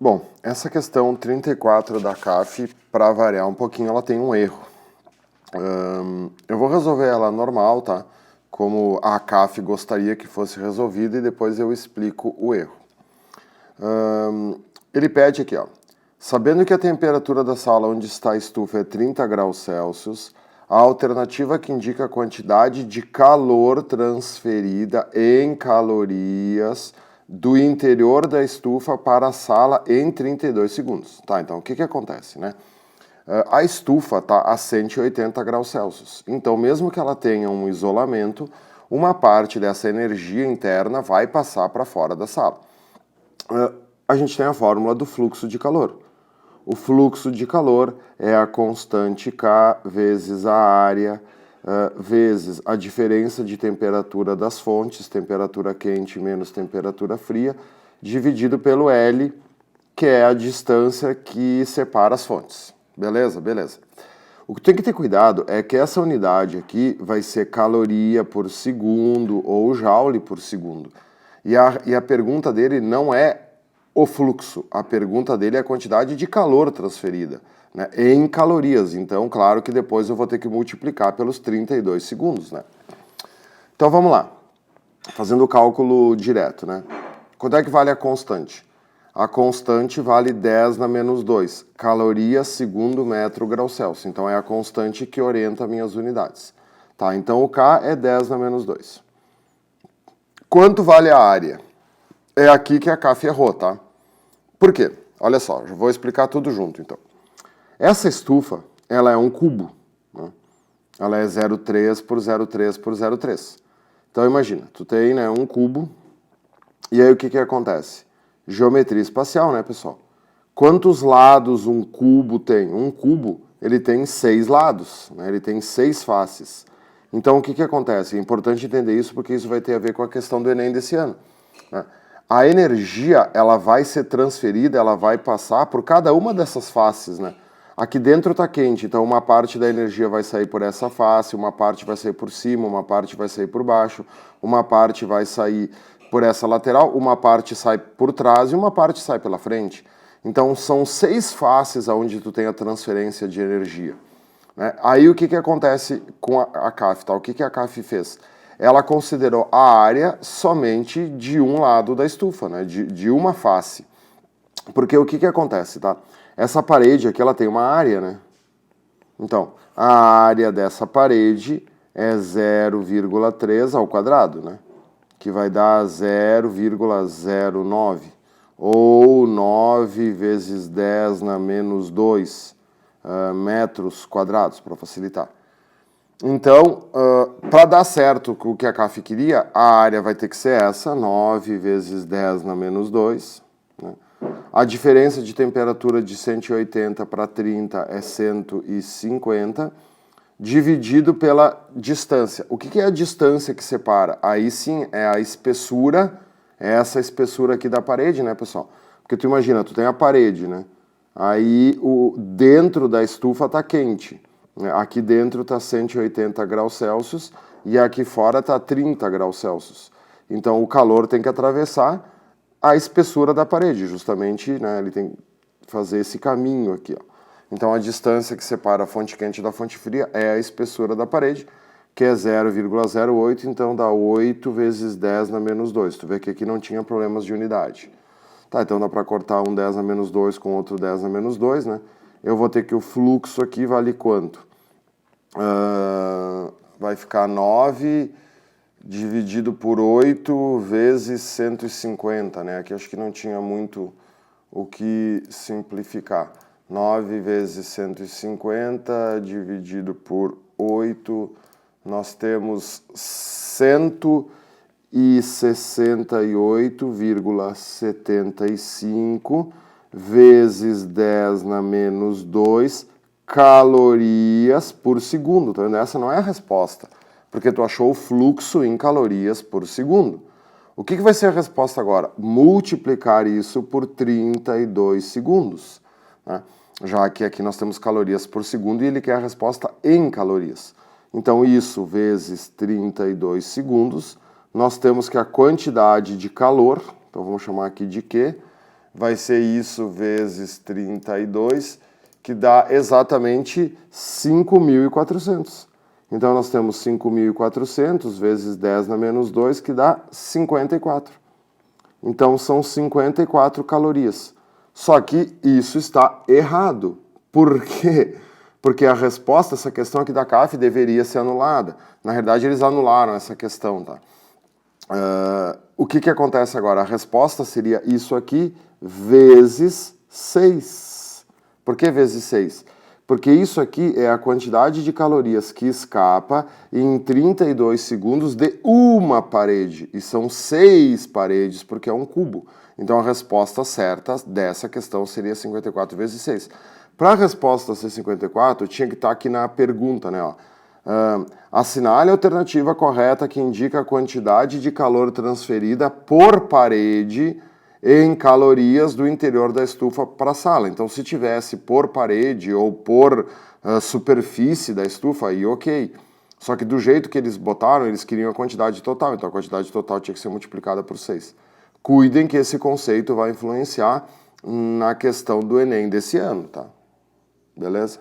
Bom, essa questão 34 da CAF, para variar um pouquinho, ela tem um erro. Eu vou resolver ela normal, tá? Como a CAF gostaria que fosse resolvida e depois eu explico o erro. Ele pede aqui, ó. Sabendo que a temperatura da sala onde está a estufa é 30 graus Celsius, a alternativa que indica a quantidade de calor transferida em calorias do interior da estufa para a sala em 32 segundos. Tá, então o que acontece, né? A estufa está a 180 graus Celsius. Então, mesmo que ela tenha um isolamento, uma parte dessa energia interna vai passar para fora da sala. A gente tem a fórmula do fluxo de calor. O fluxo de calor é a constante K vezes a área, vezes a diferença de temperatura das fontes, temperatura quente menos temperatura fria, dividido pelo L, que é a distância que separa as fontes. Beleza? Beleza. O que tem que ter cuidado é que essa unidade aqui vai ser caloria por segundo ou joule por segundo. E a pergunta dele não é o fluxo, a pergunta dele é a quantidade de calor transferida, né, em calorias. Então, claro que depois eu vou ter que multiplicar pelos 32 segundos, né? Então, vamos lá. Fazendo o cálculo direto, né? Quanto é que vale a constante? A constante vale 10 na menos 2, calorias segundo metro grau Celsius. Então, é a constante que orienta minhas unidades. Tá, então o K é 10 na menos 2. Quanto vale a área? É aqui que a CAF errou, tá? Por quê? Olha só, já vou explicar tudo junto, então. Essa estufa, ela é um cubo, né? Ela é 0,3 por 0,3 por 0,3. Então, imagina, tu tem, né, um cubo, e aí o que acontece? Geometria espacial, né, pessoal? Quantos lados um cubo tem? Um cubo, ele tem 6 lados, né? Ele tem 6 faces. Então, o que acontece? É importante entender isso, porque isso vai ter a ver com a questão do Enem desse ano, né? A energia, ela vai ser transferida, ela vai passar por cada uma dessas faces, né? Aqui dentro está quente, então uma parte da energia vai sair por essa face, uma parte vai sair por cima, uma parte vai sair por baixo, uma parte vai sair por essa lateral, uma parte sai por trás e uma parte sai pela frente. Então são 6 faces onde tu tem a transferência de energia, né? Aí o que acontece com a CAF, tá? O que a CAF fez? Ela considerou a área somente de um lado da estufa, né? De uma face. Porque o que acontece, tá? Essa parede aqui, ela tem uma área, né? Então, a área dessa parede é 0,3 ao quadrado, né? Que vai dar 0,09. Ou 9 vezes 10 na menos 2 metros quadrados, para facilitar. Então, para dar certo com o que a CAF queria, a área vai ter que ser essa, 9 vezes 10 na menos 2. Né? A diferença de temperatura de 180 para 30 é 150, dividido pela distância. O que é a distância que separa? Aí sim, é a espessura, é essa espessura aqui da parede, né, pessoal? Porque tu imagina, tu tem a parede, né? Aí dentro da estufa está quente. Aqui dentro está 180 graus Celsius e aqui fora está 30 graus Celsius. Então o calor tem que atravessar a espessura da parede, justamente, né, ele tem que fazer esse caminho aqui, ó. Então a distância que separa a fonte quente da fonte fria é a espessura da parede, que é 0,08, então dá 8 vezes 10 na menos 2. Tu vê que aqui não tinha problemas de unidade. Tá, então dá para cortar um 10 na menos 2 com outro 10 na menos 2, né? Eu vou ter que o fluxo aqui vale quanto? Vai ficar 9 dividido por 8 vezes 150, né? Aqui acho que não tinha muito o que simplificar. 9 vezes 150 dividido por 8, nós temos 168,75 vezes 10 na menos 2 calorias por segundo. Tá vendo? Essa não é a resposta, porque tu achou o fluxo em calorias por segundo. O que vai ser a resposta agora? Multiplicar isso por 32 segundos, né? Já que aqui nós temos calorias por segundo e ele quer a resposta em calorias. Então isso vezes 32 segundos, nós temos que a quantidade de calor, então vamos chamar aqui de Q, vai ser isso vezes 32, que dá exatamente 5.400. Então, nós temos 5.400 vezes 10 na menos 2, que dá 54. Então, são 54 calorias. Só que isso está errado. Por quê? Porque a resposta a essa questão aqui da CAF deveria ser anulada. Na verdade, eles anularam essa questão, tá? O que acontece agora? A resposta seria isso aqui vezes 6. Por que vezes 6? Porque isso aqui é a quantidade de calorias que escapa em 32 segundos de uma parede. E são 6 paredes, porque é um cubo. Então a resposta certa dessa questão seria 54 vezes 6. Para a resposta ser 54, tinha que estar aqui na pergunta, né? Ó. Assinale a alternativa correta que indica a quantidade de calor transferida por parede em calorias do interior da estufa para a sala. Então, se tivesse por parede ou por superfície da estufa, aí ok. Só que do jeito que eles botaram, eles queriam a quantidade total. Então, a quantidade total tinha que ser multiplicada por 6. Cuidem que esse conceito vai influenciar na questão do Enem desse ano, tá? Beleza?